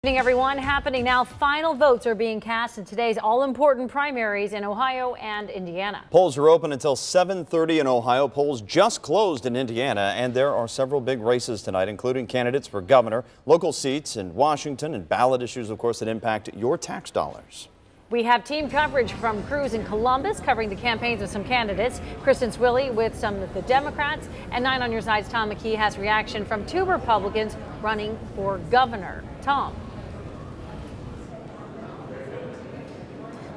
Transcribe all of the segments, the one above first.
Good evening, everyone. Happening now, final votes are being cast in today's all-important primaries in Ohio and Indiana. Polls are open until 7:30 in Ohio. Polls just closed in Indiana, and there are several big races tonight, including candidates for governor, local seats in Washington, and ballot issues, of course, that impact your tax dollars. We have team coverage from crews in Columbus covering the campaigns of some candidates. Kristen Swilley with some of the Democrats, and 9 on your side's Tom McKee has reaction from 2 Republicans running for governor. Tom.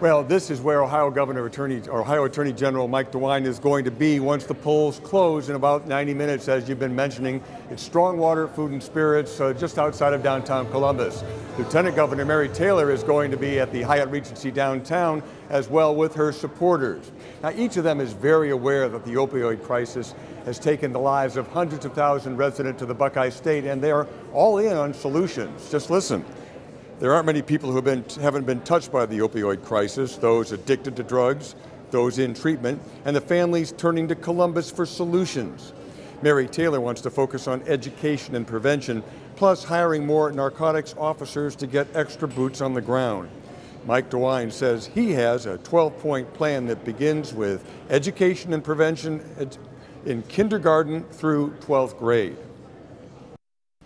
Well, this is where Ohio Attorney General Mike DeWine is going to be once the polls close in about 90 minutes, as you've been mentioning. It's Strongwater Food and Spirits, just outside of downtown Columbus. Lieutenant Governor Mary Taylor is going to be at the Hyatt Regency downtown as well with her supporters. Now, each of them is very aware that the opioid crisis has taken the lives of hundreds of thousands residents of the Buckeye State, and they're all in on solutions. Just listen. There aren't many people who haven't been touched by the opioid crisis, those addicted to drugs, those in treatment, and the families turning to Columbus for solutions. Mary Taylor wants to focus on education and prevention, plus hiring more narcotics officers to get extra boots on the ground. Mike DeWine says he has a 12-point plan that begins with education and prevention in kindergarten through 12th grade.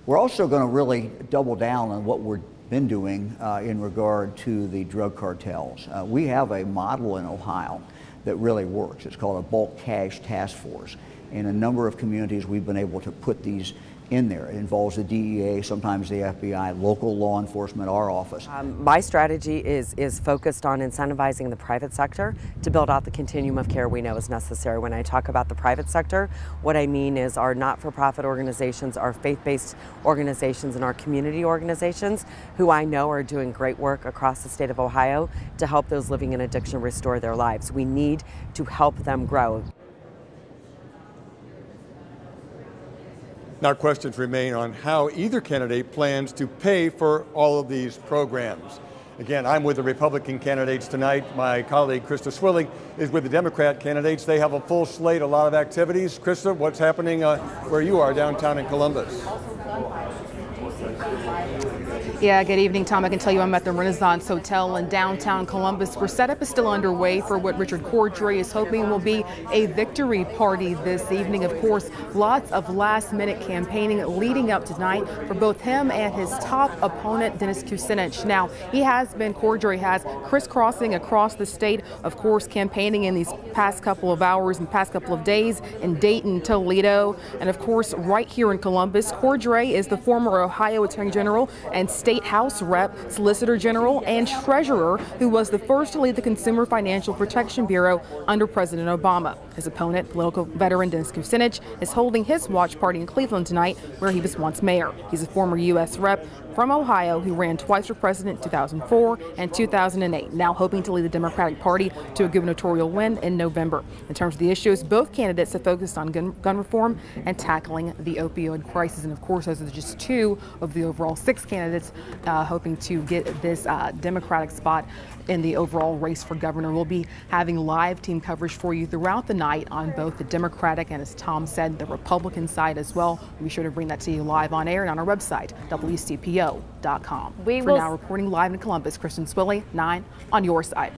We're also going to really double down on what we're been doing in regard to the drug cartels. We have a model in Ohio that really works. It's called a bulk cash task force. In a number of communities, we've been able to put these in there. It involves the DEA, sometimes the FBI, local law enforcement, our office. My strategy is focused on incentivizing the private sector to build out the continuum of care we know is necessary. When I talk about the private sector, what I mean is our not-for-profit organizations, our faith-based organizations, and our community organizations, who I know are doing great work across the state of Ohio to help those living in addiction restore their lives. We need to help them grow. Now, questions remain on how either candidate plans to pay for all of these programs. Again, I'm with the Republican candidates tonight. My colleague, Krista Swilley, is with the Democrat candidates. They have a full slate, a lot of activities. Krista, what's happening where you are downtown in Columbus? Yeah, good evening, Tom. I can tell you I'm at the Renaissance Hotel in downtown Columbus, where setup is still underway for what Richard Cordray is hoping will be a victory party this evening. Of course, lots of last-minute campaigning leading up tonight for both him and his top opponent, Dennis Kucinich. Now, Cordray has crisscrossing across the state, of course, campaigning in these past couple of hours and past couple of days in Dayton, Toledo, and of course, right here in Columbus. Cordray is the former Ohio Attorney General and State House Rep, Solicitor General, and Treasurer, who was the first to lead the Consumer Financial Protection Bureau under President Obama. His opponent, political veteran Dennis Kucinich, is holding his watch party in Cleveland tonight, where he was once mayor. He's a former U.S. Rep from Ohio who ran twice for president in 2004 and 2008, now hoping to lead the Democratic Party to a gubernatorial win in November. In terms of the issues, both candidates have focused on gun reform and tackling the opioid crisis. And of course, those are just 2 of the overall 6 candidates hoping to get this Democratic spot in the overall race for governor. We'll be having live team coverage for you throughout the night on both the Democratic and, as Tom said, the Republican side as well. We'll be sure to bring that to you live on air and on our website, WCPO.com. For now, reporting live in Columbus, Kristen Swilley, 9 on your side.